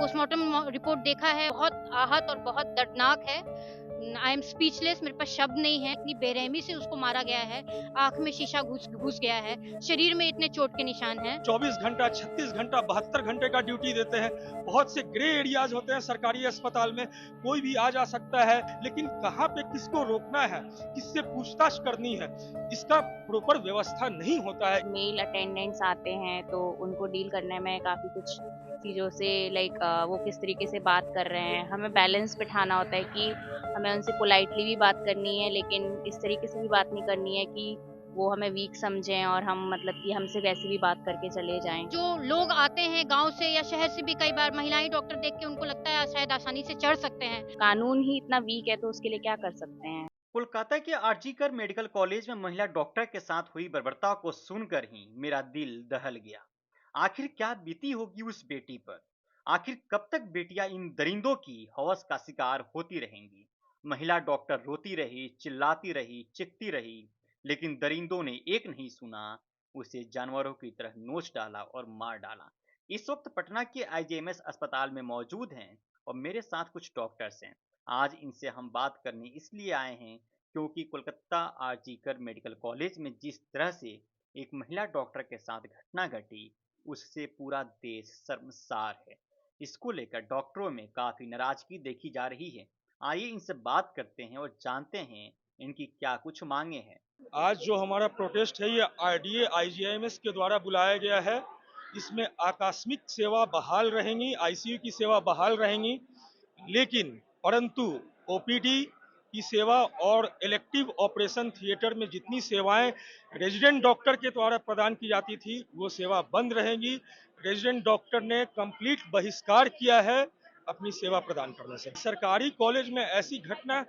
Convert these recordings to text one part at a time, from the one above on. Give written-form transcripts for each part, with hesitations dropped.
Postmortem report देखा है, बहुत आहत और बहुत दर्दनाक है। आई एम स्पीचलेस, मेरे पास शब्द नहीं है। इतनी बेरहमी से उसको मारा गया है, आँख में शीशा घुस घुस गया है, शरीर में इतने चोट के निशान हैं। 24 घंटा, 36 घंटा, 72 घंटे का ड्यूटी देते हैं। बहुत से ग्रे एरियाज होते हैं सरकारी अस्पताल में, कोई भी आ जा सकता है, लेकिन कहाँ पे किसको रोकना है, किससे पूछताछ करनी है, इसका प्रॉपर व्यवस्था नहीं होता है। मेल अटेंडेंट्स आते हैं तो उनको डील करने में काफ़ी कुछ चीज़ों से वो किस तरीके से बात कर रहे हैं, हमें बैलेंस बिठाना होता है कि हमें उनसे पोलाइटली भी बात करनी है, लेकिन इस तरीके से भी बात नहीं करनी है कि वो हमें वीक समझें और हम मतलब कि हमसे वैसे भी बात करके चले जाएं। जो लोग आते हैं गाँव से या शहर से भी, कई बार महिलाएं डॉक्टर देख के उनको लगता है शायद आसानी से चढ़ सकते हैं। कानून ही इतना वीक है तो उसके लिए क्या कर सकते हैं। कोलकाता के आरजीकर मेडिकल कॉलेज में महिला डॉक्टर के साथ हुई बर्बरता को सुनकर ही मेरा दिल दहल गया। आखिर क्या बीती होगी उस बेटी पर? आखिर कब तक बेटियां इन दरिंदों की हवस का शिकार होती रहेंगी? महिला डॉक्टर रोती रही, चिल्लाती रही, चिखती रही, लेकिन दरिंदों ने एक नहीं सुना। उसे जानवरों की तरह नोच डाला और मार डाला। इस वक्त पटना के आईजीएमएस अस्पताल में मौजूद हैं और मेरे साथ कुछ डॉक्टर्स हैं। आज इनसे हम बात करने इसलिए आए हैं क्योंकि कोलकाता आरजीकर मेडिकल कॉलेज में जिस तरह से एक महिला डॉक्टर के साथ घटना घटी, उससे पूरा देश शर्मसार है। इसको लेकर डॉक्टरों में काफी नाराजगी देखी जा रही है। आइए इनसे बात करते हैं और जानते हैं इनकी क्या कुछ मांगे हैं। आज जो हमारा प्रोटेस्ट है, ये आरडीए आईजीआईएमएस के द्वारा बुलाया गया है। इसमें आकस्मिक सेवा बहाल रहेंगी, आईसीयू की सेवा बहाल रहेंगी, लेकिन परंतु ओपीडी की सेवा और इलेक्टिव ऑपरेशन थिएटर में जितनी सेवाएं रेजिडेंट डॉक्टर के द्वारा प्रदान की जाती थी, वो सेवा बंद रहेंगी। रेजिडेंट डॉक्टर ने कंप्लीट बहिष्कार किया है अपनी सेवा प्रदान करने से। सरकारी कॉलेज में ऐसी घटना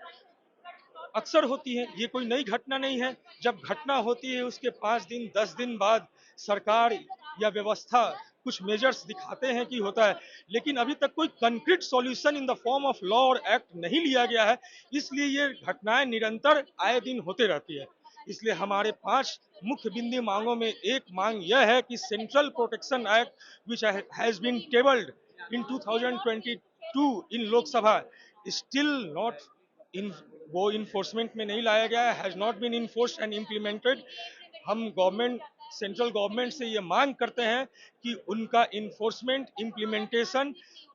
अक्सर होती है, ये कोई नई घटना नहीं है। जब घटना होती है उसके 5 दिन 10 दिन बाद सरकार या व्यवस्था कुछ मेजर्स दिखाते हैं कि होता है, लेकिन अभी तक कोई concrete solution in the form of law और एक्ट नहीं लिया गया है। इसलिए ये घटनाएं निरंतर आए दिन होते रहती है। इसलिए हमारे 5 मुख्य बिंदु मांगों में एक मांग यह है कि central protection act which has been tabled in 2022 in Lok Sabha still not in, वो इन्फोर्समेंट में नहीं लाया गया है, has not been enforced and implemented. हम गवर्नमेंट, सेंट्रल गवर्नमेंट से ये मांग करते हैं कि उनका इन्फोर्समेंट इम्प्लीमेंटेशन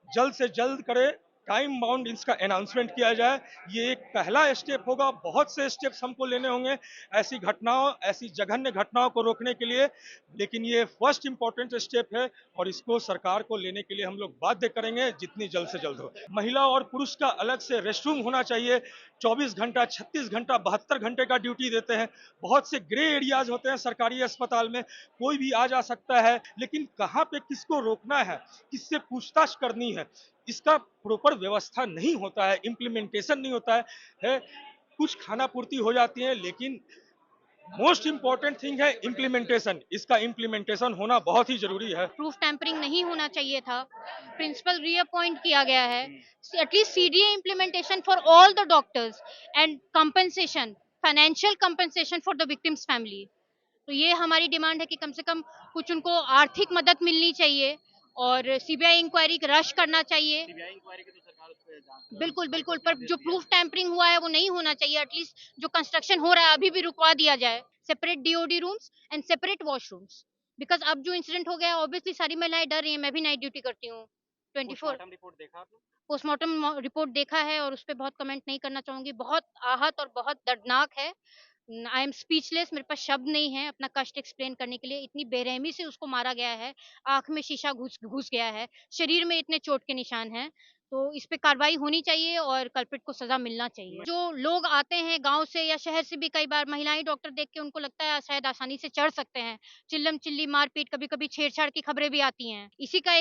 जल्द से जल्द करे, टाइम बाउंड इसका अनाउंसमेंट किया जाए। ये एक पहला स्टेप होगा, बहुत से स्टेप्स हमको लेने होंगे ऐसी घटनाओं, ऐसी जघन्य घटनाओं को रोकने के लिए, लेकिन ये फर्स्ट इंपॉर्टेंट स्टेप है और इसको सरकार को लेने के लिए हम लोग बाध्य करेंगे जितनी जल्द से जल्द हो। महिला और पुरुष का अलग से रेस्ट रूम होना चाहिए। 24 घंटा, 36 घंटा, 72 घंटे का ड्यूटी देते हैं। बहुत से ग्रे एरियाज होते हैं सरकारी अस्पताल में, कोई भी आ जा सकता है, लेकिन कहाँ पे किसको रोकना है, किससे पूछताछ करनी है, इसका प्रॉपर व्यवस्था नहीं होता है, इम्प्लीमेंटेशन नहीं होता है। कुछ खाना पूर्ति हो जाती है, लेकिन मोस्ट इंपॉर्टेंट थिंग है इम्प्लीमेंटेशन। इसका इम्प्लीमेंटेशन होना बहुत ही जरूरी है। प्रूफ टैंपरिंग नहीं होना चाहिए था, प्रिंसिपल रीअपॉइंट किया गया है, at least CDA implementation for all the doctors and compensation, financial compensation for the victims family. तो ये हमारी डिमांड है कि कम से कम कुछ उनको आर्थिक मदद मिलनी चाहिए और सीबीआई इंक्वायरी रश करना चाहिए। बिल्कुल बिल्कुल, पर जो प्रूफ टैंपरिंग हुआ है वो नहीं होना चाहिए। एटलीस्ट जो कंस्ट्रक्शन हो रहा है अभी भी रुकवा दिया जाए, separate DoD rooms and separate washrooms. Because अब जो इंसिडेंट हो गया, ऑब्वियसली सारी महिलाएं डर रही हैं। मैं भी नाइट ड्यूटी करती हूँ 24। पोस्टमार्टम रिपोर्ट देखा है और उस पर बहुत कमेंट नहीं करना चाहूंगी। बहुत आहत और बहुत दर्दनाक है। आई एम स्पीचलेस, मेरे पास शब्द नहीं है अपना कष्ट एक्सप्लेन करने के लिए। इतनी बेरहमी से उसको मारा गया है, आंख में शीशा घुस घुस गया है, शरीर में इतने चोट के निशान हैं। तो इस पे कार्रवाई होनी चाहिए और कल्प्रिट को सजा मिलना चाहिए। जो लोग आते हैं गांव से या शहर से भी, कई बार महिलाएं डॉक्टर देख के उनको लगता है शायद आसानी से चढ़ सकते हैं। चिल्लम चिल्ली, मारपीट, कभी कभी छेड़छाड़ की खबरें भी आती हैं। इसी का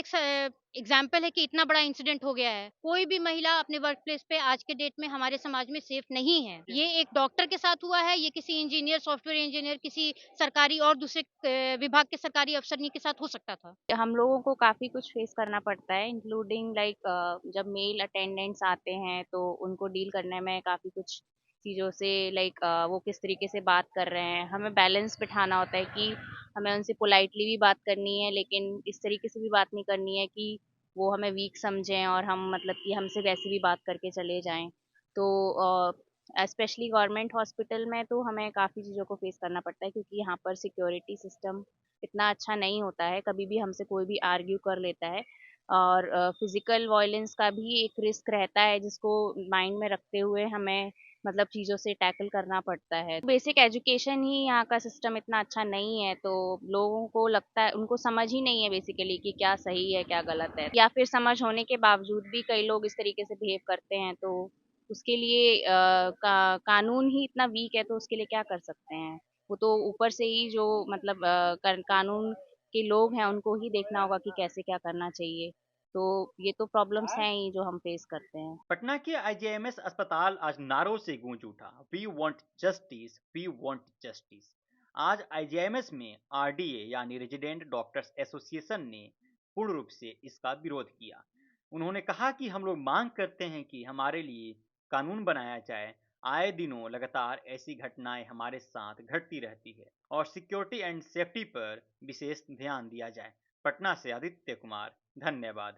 एग्जाम्पल है कि इतना बड़ा इंसिडेंट हो गया है। कोई भी महिला अपने वर्क प्लेस पे आज के डेट में हमारे समाज में सेफ नहीं है। ये एक डॉक्टर के साथ हुआ है, ये किसी इंजीनियर, सॉफ्टवेयर इंजीनियर, किसी सरकारी और दूसरे विभाग के सरकारी अफसरनी के साथ हो सकता था। हम लोगों को काफ़ी कुछ फेस करना पड़ता है, इंक्लूडिंग लाइक जब मेल अटेंडेंट्स आते हैं तो उनको डील करने में काफ़ी कुछ चीज़ों से लाइक वो किस तरीके से बात कर रहे हैं, हमें बैलेंस बिठाना होता है कि हमें उनसे पोलाइटली भी बात करनी है, लेकिन इस तरीके से भी बात नहीं करनी है कि वो हमें वीक समझें और हम मतलब कि हमसे वैसे भी बात करके चले जाएं। तो स्पेशली गवर्नमेंट हॉस्पिटल में तो हमें काफ़ी चीज़ों को फेस करना पड़ता है, क्योंकि यहाँ पर सिक्योरिटी सिस्टम इतना अच्छा नहीं होता है, कभी भी हमसे कोई भी आर्ग्यू कर लेता है, और फिजिकल वायलेंस का भी एक रिस्क रहता है जिसको माइंड में रखते हुए हमें मतलब चीज़ों से टैकल करना पड़ता है। बेसिक एजुकेशन ही यहाँ का सिस्टम इतना अच्छा नहीं है, तो लोगों को लगता है, उनको समझ ही नहीं है बेसिकली कि क्या सही है क्या गलत है, या फिर समझ होने के बावजूद भी कई लोग इस तरीके से बिहेव करते हैं, तो उसके लिए कानून ही इतना वीक है, तो उसके लिए क्या कर सकते हैं। वो तो ऊपर से ही जो मतलब कानून के लोग हैं उनको ही देखना होगा कि कैसे क्या करना चाहिए। तो ये तो प्रॉब्लम्स हैं ही जो हम फेस करते हैं। पटना के आईजीआईएमएस अस्पताल आज नारों से गूंज उठा, we want justice, we want justice. आज आईजीआईएमएस में आरडीए यानी रेजिडेंट डॉक्टर्स एसोसिएशन ने पूर्ण रूप से इसका विरोध किया। उन्होंने कहा कि हम लोग मांग करते हैं कि हमारे लिए कानून बनाया जाए। आए दिनों लगातार ऐसी घटनाएं हमारे साथ घटती रहती है और सिक्योरिटी एंड सेफ्टी पर विशेष ध्यान दिया जाए। पटना से आदित्य कुमार, धन्यवाद।